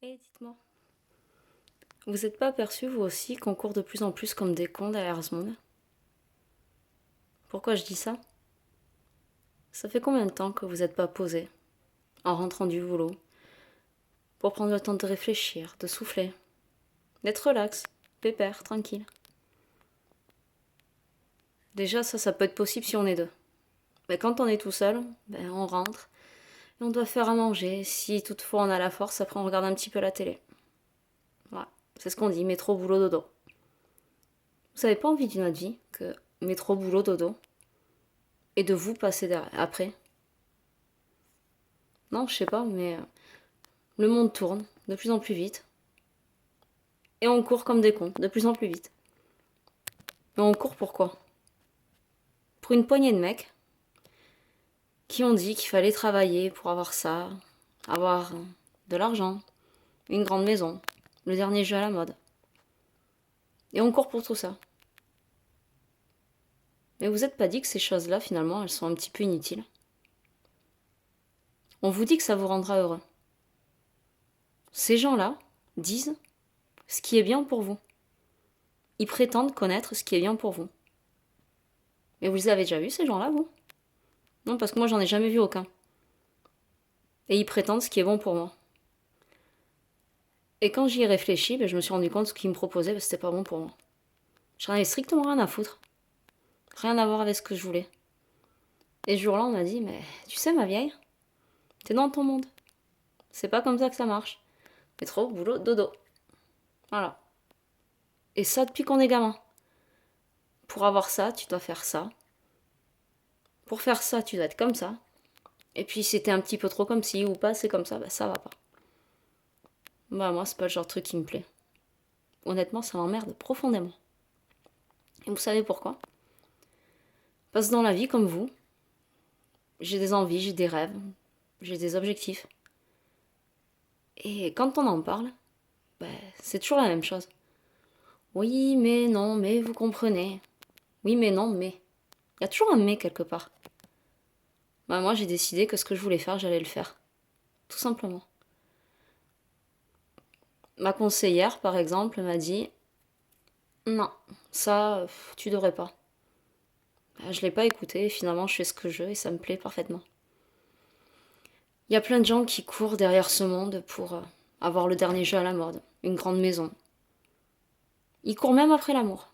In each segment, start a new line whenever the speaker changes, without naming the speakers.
Et dites-moi, vous n'êtes pas aperçu vous aussi qu'on court de plus en plus comme des cons derrière ce monde? Pourquoi je dis ça? Ça fait combien de temps que vous n'êtes pas posé, en rentrant du boulot, pour prendre le temps de réfléchir, de souffler, d'être relax, pépère, tranquille? Déjà, ça peut être possible si on est deux. Mais quand on est tout seul, on rentre, et on doit faire à manger. Si toutefois on a la force, après on regarde un petit peu la télé. Voilà, c'est ce qu'on dit, métro, boulot, dodo. Vous n'avez pas envie d'une autre vie que métro, boulot, dodo, et de vous passer derrière, après? Non, je sais pas, mais le monde tourne de plus en plus vite. Et on court comme des cons, de plus en plus vite. Mais on court pourquoi? Pour une poignée de mecs qui ont dit qu'il fallait travailler pour avoir ça, avoir de l'argent, une grande maison, le dernier jeu à la mode. Et on court pour tout ça. Mais vous n'êtes pas dit que ces choses-là, finalement, elles sont un petit peu inutiles? On vous dit que ça vous rendra heureux. Ces gens-là disent ce qui est bien pour vous. Ils prétendent connaître ce qui est bien pour vous. Mais vous les avez déjà vus, ces gens-là, vous? Non, parce que moi, j'en ai jamais vu aucun. Et ils prétendent ce qui est bon pour moi. Et quand j'y ai réfléchi, je me suis rendu compte que ce qu'ils me proposaient, c'était pas bon pour moi. J'en avais strictement rien à foutre. Rien à voir avec ce que je voulais. Et ce jour-là, on m'a dit, mais tu sais, ma vieille, t'es dans ton monde. C'est pas comme ça que ça marche. Métro, boulot, dodo. Voilà. Et ça depuis qu'on est gamin. Pour avoir ça, tu dois faire ça. Pour faire ça, tu dois être comme ça. Et puis si t'es un petit peu trop comme ci ou pas, c'est comme ça, ça va pas. Moi, c'est pas le genre de truc qui me plaît. Honnêtement, ça m'emmerde profondément. Et vous savez pourquoi? Parce que dans la vie, comme vous, j'ai des envies, j'ai des rêves, j'ai des objectifs. Et quand on en parle, c'est toujours la même chose. Oui, mais non, mais vous comprenez. Oui, mais non, mais. Il y a toujours un mais quelque part. Moi, j'ai décidé que ce que je voulais faire, j'allais le faire. Tout simplement. Ma conseillère, par exemple, m'a dit non, ça, tu devrais pas. Je l'ai pas écouté, et finalement, je fais ce que je veux et ça me plaît parfaitement. Il y a plein de gens qui courent derrière ce monde pour avoir le dernier jeu à la mode, une grande maison. Ils courent même après l'amour.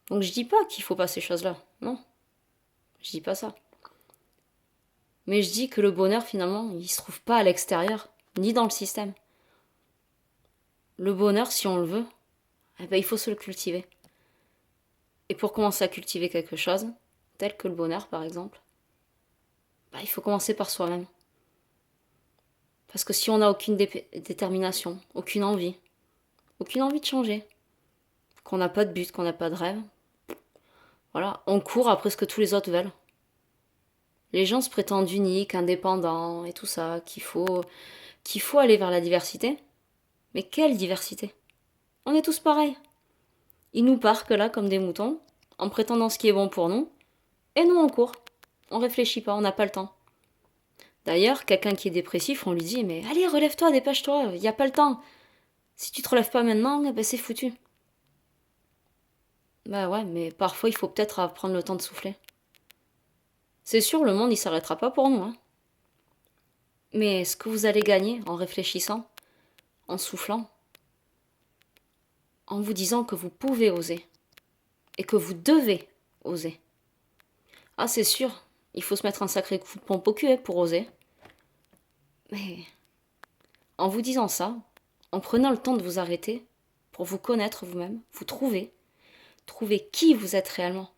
Donc je dis pas qu'il faut pas ces choses-là, non. Je dis pas ça. Mais je dis que le bonheur, finalement, il se trouve pas à l'extérieur, ni dans le système. Le bonheur, si on le veut, il faut se le cultiver. Et pour commencer à cultiver quelque chose, tel que le bonheur par exemple, il faut commencer par soi-même. Parce que si on n'a aucune détermination, aucune envie de changer, qu'on n'a pas de but, qu'on n'a pas de rêve, voilà, on court après ce que tous les autres veulent. Les gens se prétendent uniques, indépendants et tout ça, qu'il faut aller vers la diversité. Mais quelle diversité? On est tous pareils. Ils nous parquent là comme des moutons, en prétendant ce qui est bon pour nous, et nous on court. On réfléchit pas, on n'a pas le temps. D'ailleurs, quelqu'un qui est dépressif, on lui dit mais allez, relève-toi, dépêche-toi, y a pas le temps. Si tu te relèves pas maintenant, c'est foutu. Ouais, mais parfois il faut peut-être prendre le temps de souffler. C'est sûr, le monde il s'arrêtera pas pour nous, hein. Mais ce que vous allez gagner en réfléchissant, en soufflant, en vous disant que vous pouvez oser et que vous devez oser. Ah, c'est sûr, il faut se mettre un sacré coup de pompe au cul pour oser. Mais en vous disant ça, en prenant le temps de vous arrêter pour vous connaître vous-même, vous trouver qui vous êtes réellement.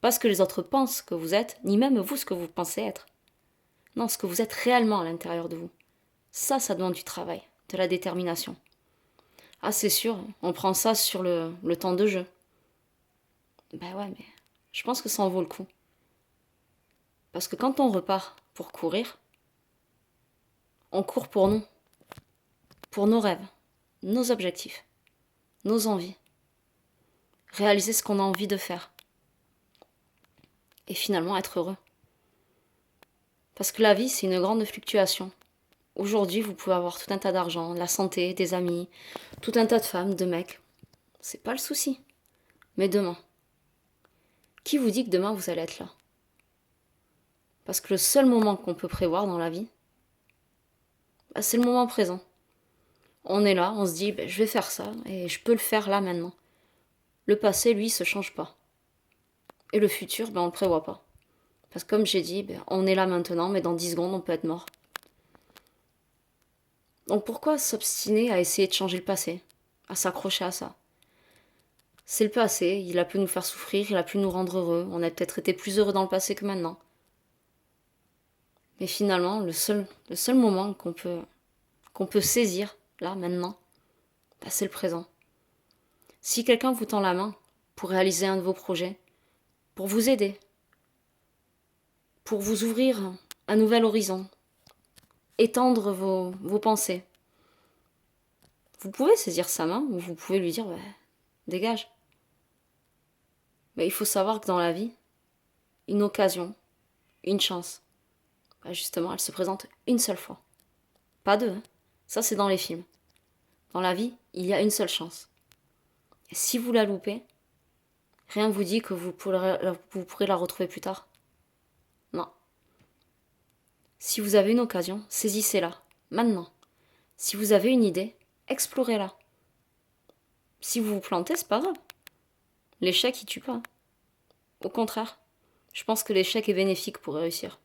Pas ce que les autres pensent que vous êtes, ni même vous ce que vous pensez être. Non, ce que vous êtes réellement à l'intérieur de vous. Ça demande du travail, de la détermination. Ah, c'est sûr, on prend ça sur le temps de jeu. Ouais, mais je pense que ça en vaut le coup. Parce que quand on repart pour courir, on court pour nous, pour nos rêves, nos objectifs, nos envies. Réaliser ce qu'on a envie de faire. Et finalement être heureux. Parce que la vie, c'est une grande fluctuation, Aujourd'hui, vous pouvez avoir tout un tas d'argent, la santé, des amis, tout un tas de femmes, de mecs. C'est pas le souci. Mais demain, qui vous dit que demain vous allez être là? Parce que le seul moment qu'on peut prévoir dans la vie, bah, c'est le moment présent. On est là, on se dit, je vais faire ça, et je peux le faire là maintenant. Le passé, lui, se change pas. Et le futur, on le prévoit pas. Parce que comme j'ai dit, on est là maintenant, mais dans 10 secondes, on peut être mort. Donc pourquoi s'obstiner à essayer de changer le passé? À s'accrocher à ça? C'est le passé, il a pu nous faire souffrir, il a pu nous rendre heureux, on a peut-être été plus heureux dans le passé que maintenant. Mais finalement, le seul moment qu'on peut saisir, là, maintenant, c'est le présent. Si quelqu'un vous tend la main pour réaliser un de vos projets, pour vous aider, pour vous ouvrir un nouvel horizon, étendre vos pensées, vous pouvez saisir sa main ou vous pouvez lui dire dégage. Mais il faut savoir que dans la vie, une occasion, une chance, justement, elle se présente une seule fois. Pas deux, hein. Ça c'est dans les films. Dans la vie, il y a une seule chance. Et si vous la loupez, rien ne vous dit que vous pourrez la retrouver plus tard. Non. Si vous avez une occasion, saisissez-la, maintenant. Si vous avez une idée, explorez-la. Si vous vous plantez, c'est pas grave. L'échec, il tue pas. Au contraire, je pense que l'échec est bénéfique pour réussir.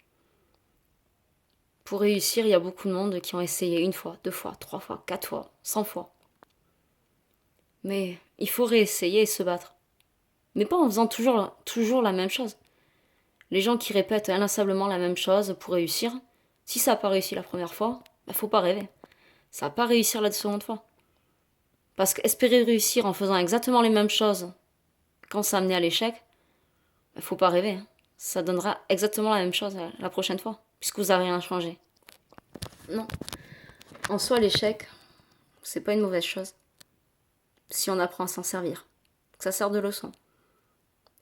Pour réussir, il y a beaucoup de monde qui ont essayé une fois, 2 fois, 3 fois, 4 fois, 100 fois. Mais il faut réessayer et se battre. Mais pas en faisant toujours la même chose. Les gens qui répètent inlassablement la même chose pour réussir, si ça n'a pas réussi la première fois, faut pas rêver. Ça va pas réussir la seconde fois. Parce qu'espérer réussir en faisant exactement les mêmes choses quand ça amenait à l'échec, faut pas rêver. Ça donnera exactement la même chose la prochaine fois, puisque vous n'avez rien changé. Non. En soi, l'échec, c'est pas une mauvaise chose. Si on apprend à s'en servir. Que ça sert de leçon.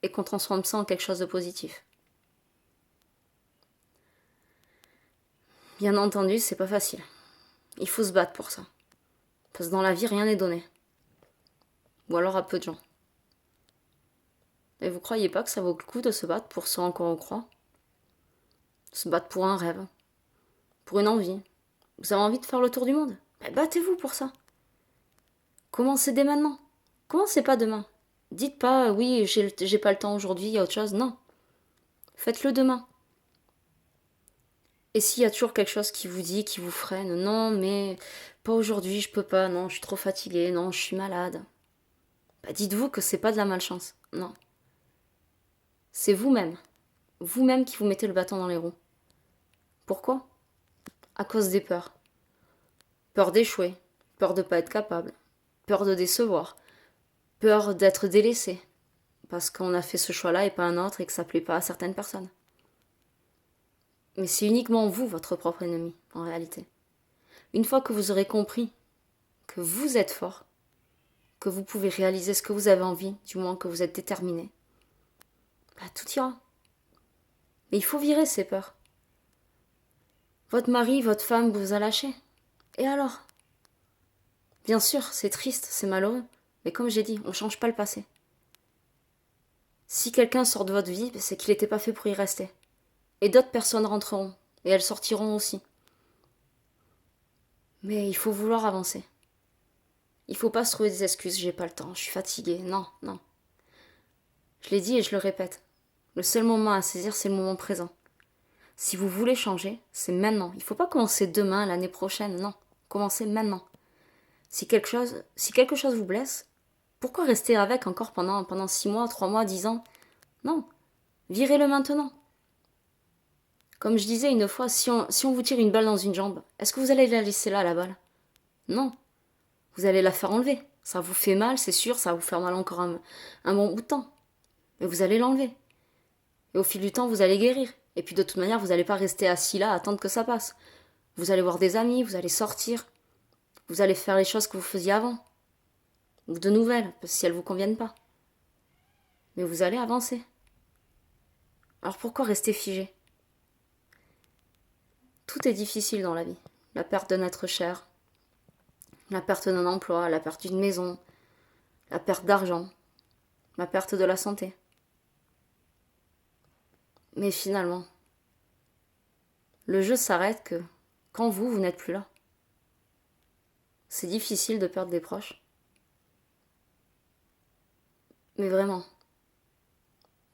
Et qu'on transforme ça en quelque chose de positif. Bien entendu, c'est pas facile. Il faut se battre pour ça. Parce que dans la vie, rien n'est donné. Ou alors à peu de gens. Et vous croyez pas que ça vaut le coup de se battre pour ce en quoi on croit? Se battre pour un rêve. Pour une envie. Vous avez envie de faire le tour du monde? Battez-vous pour ça. Commencez dès maintenant. Commencez pas demain. Dites pas, oui, j'ai pas le temps aujourd'hui, il y a autre chose. Non. Faites-le demain. Et s'il y a toujours quelque chose qui vous dit, qui vous freine, non, mais pas aujourd'hui, je peux pas, non, je suis trop fatiguée, non, je suis malade. Dites-vous que c'est pas de la malchance. Non. C'est vous-même. Vous-même qui vous mettez le bâton dans les roues. Pourquoi? À cause des peurs. Peur d'échouer, peur de pas être capable, peur de décevoir, peur d'être délaissé, parce qu'on a fait ce choix-là et pas un autre et que ça plaît pas à certaines personnes. Mais c'est uniquement vous, votre propre ennemi, en réalité. Une fois que vous aurez compris que vous êtes fort, que vous pouvez réaliser ce que vous avez envie, du moins que vous êtes déterminé, tout ira. Mais il faut virer ces peurs. Votre mari, votre femme vous a lâché. Et alors? Bien sûr, c'est triste, c'est malheureux, mais comme j'ai dit, on ne change pas le passé. Si quelqu'un sort de votre vie, c'est qu'il n'était pas fait pour y rester. Et d'autres personnes rentreront, et elles sortiront aussi. Mais il faut vouloir avancer. Il faut pas se trouver des excuses, j'ai pas le temps, je suis fatiguée. Non, non. Je l'ai dit et je le répète. Le seul moment à saisir, c'est le moment présent. Si vous voulez changer, c'est maintenant. Il ne faut pas commencer demain, l'année prochaine, non. Commencez maintenant. Si quelque chose vous blesse, pourquoi rester avec encore pendant 6 mois, 3 mois, 10 ans? Non. Virez-le maintenant. Comme je disais une fois, si on vous tire une balle dans une jambe, est-ce que vous allez la laisser là, la balle? Non. Vous allez la faire enlever. Ça vous fait mal, c'est sûr, ça va vous faire mal encore un bon bout de temps. Mais vous allez l'enlever. Et au fil du temps, vous allez guérir. Et puis de toute manière, vous n'allez pas rester assis là à attendre que ça passe. Vous allez voir des amis, vous allez sortir. Vous allez faire les choses que vous faisiez avant. Ou de nouvelles, si elles ne vous conviennent pas. Mais vous allez avancer. Alors pourquoi rester figé? Tout est difficile dans la vie. la perte d'un être cher, la perte d'un emploi, la perte d'une maison, la perte d'argent, la perte de la santé. Mais finalement, le jeu s'arrête que quand vous n'êtes plus là. C'est difficile de perdre des proches. Mais vraiment,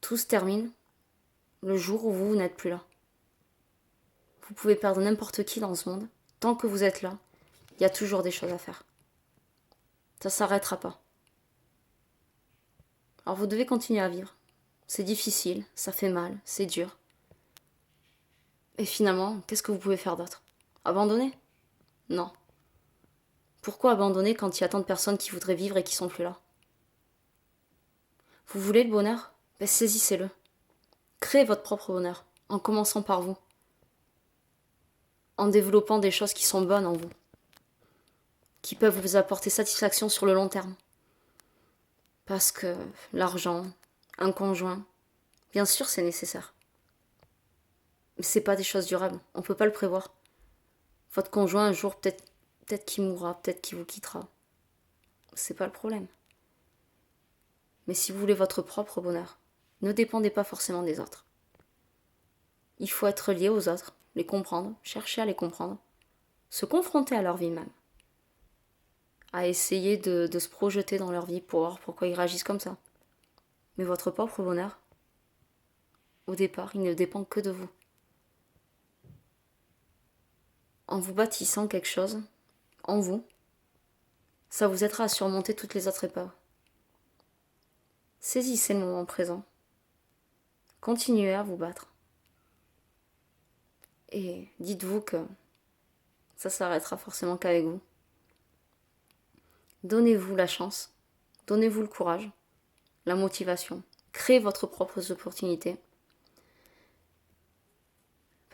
tout se termine le jour où vous n'êtes plus là. Vous pouvez perdre n'importe qui dans ce monde. Tant que vous êtes là, il y a toujours des choses à faire. Ça ne s'arrêtera pas. Alors vous devez continuer à vivre. C'est difficile, ça fait mal, c'est dur. Et finalement, qu'est-ce que vous pouvez faire d'autre? Abandonner? Non. Pourquoi abandonner quand il y a tant de personnes qui voudraient vivre et qui sont plus là? Vous voulez le bonheur? Ben saisissez-le. Créez votre propre bonheur, en commençant par vous. En développant des choses qui sont bonnes en vous. Qui peuvent vous apporter satisfaction sur le long terme. Parce que l'argent, un conjoint, bien sûr c'est nécessaire. Mais c'est pas des choses durables, on peut pas le prévoir. Votre conjoint un jour peut-être qu'il mourra, peut-être qu'il vous quittera. C'est pas le problème. Mais si vous voulez votre propre bonheur, ne dépendez pas forcément des autres. Il faut être lié aux autres, les comprendre, chercher à les comprendre, se confronter à leur vie même, à essayer de se projeter dans leur vie pour voir pourquoi ils réagissent comme ça. Mais votre propre bonheur, au départ, il ne dépend que de vous. En vous bâtissant quelque chose, en vous, ça vous aidera à surmonter toutes les autres épreuves. Saisissez le moment présent. Continuez à vous battre. Et dites-vous que ça s'arrêtera forcément qu'avec vous. Donnez-vous la chance, donnez-vous le courage, la motivation. Créez votre propre opportunité.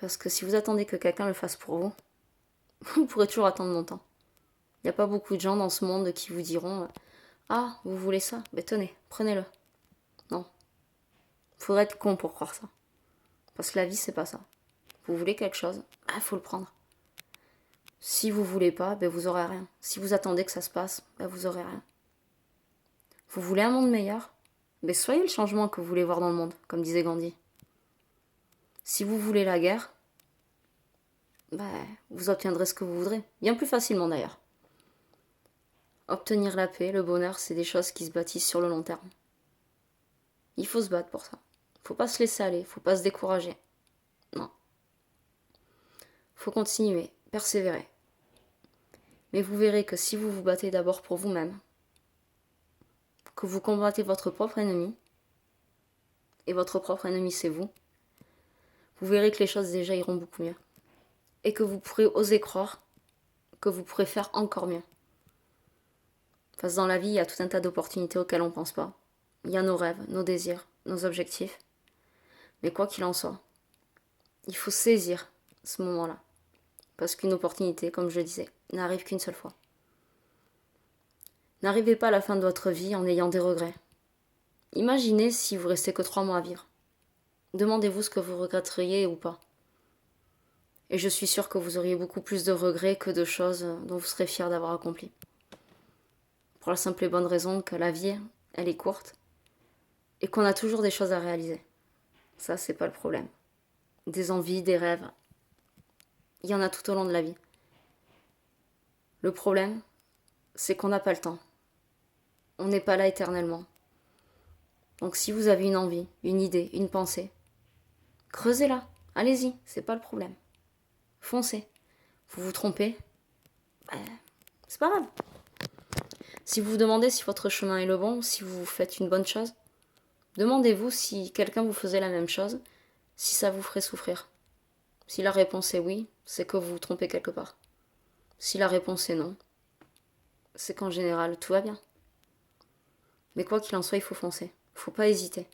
Parce que si vous attendez que quelqu'un le fasse pour vous, vous pourrez toujours attendre longtemps. Il n'y a pas beaucoup de gens dans ce monde qui vous diront « Ah, vous voulez ça? Ben tenez, prenez-le. » Non. Faudrait être con pour croire ça. Parce que la vie, c'est pas ça. Vous voulez quelque chose, il faut le prendre. Si vous voulez pas, ben vous aurez rien. Si vous attendez que ça se passe, ben vous aurez rien. Vous voulez un monde meilleur? Ben soyez le changement que vous voulez voir dans le monde, comme disait Gandhi. Si vous voulez la guerre, ben vous obtiendrez ce que vous voudrez. Bien plus facilement d'ailleurs. Obtenir la paix, le bonheur, c'est des choses qui se bâtissent sur le long terme. Il faut se battre pour ça. Faut pas se laisser aller, faut pas se décourager. Non. Faut continuer, persévérer. Mais vous verrez que si vous vous battez d'abord pour vous-même, que vous combattez votre propre ennemi, et votre propre ennemi c'est vous, vous verrez que les choses déjà iront beaucoup mieux. Et que vous pourrez oser croire que vous pourrez faire encore mieux. Parce que dans la vie, il y a tout un tas d'opportunités auxquelles on ne pense pas. Il y a nos rêves, nos désirs, nos objectifs. Mais quoi qu'il en soit, il faut saisir ce moment-là. Parce qu'une opportunité, comme je le disais, n'arrive qu'une seule fois. N'arrivez pas à la fin de votre vie en ayant des regrets. Imaginez si vous restez que 3 mois à vivre. Demandez-vous ce que vous regretteriez ou pas. Et je suis sûre que vous auriez beaucoup plus de regrets que de choses dont vous serez fiers d'avoir accompli. Pour la simple et bonne raison que la vie, elle est courte et qu'on a toujours des choses à réaliser. Ça, c'est pas le problème. Des envies, des rêves, il y en a tout au long de la vie. Le problème, c'est qu'on n'a pas le temps. On n'est pas là éternellement. Donc si vous avez une envie, une idée, une pensée, creusez-la, allez-y, c'est pas le problème. Foncez. Vous vous trompez, c'est pas grave. Si vous vous demandez si votre chemin est le bon, si vous faites une bonne chose, demandez-vous si quelqu'un vous faisait la même chose, si ça vous ferait souffrir. Si la réponse est oui, c'est que vous vous trompez quelque part. Si la réponse est non, c'est qu'en général, tout va bien. Mais quoi qu'il en soit, il faut foncer. Il faut pas hésiter.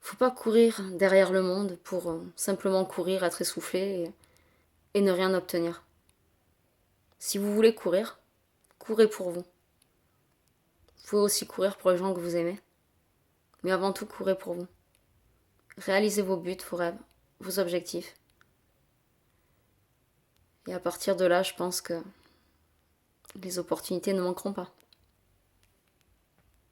Faut pas courir derrière le monde pour simplement courir, être essoufflé et ne rien obtenir. Si vous voulez courir, courez pour vous. Vous pouvez aussi courir pour les gens que vous aimez. Mais avant tout, courez pour vous. Réalisez vos buts, vos rêves, vos objectifs. Et à partir de là, je pense que les opportunités ne manqueront pas.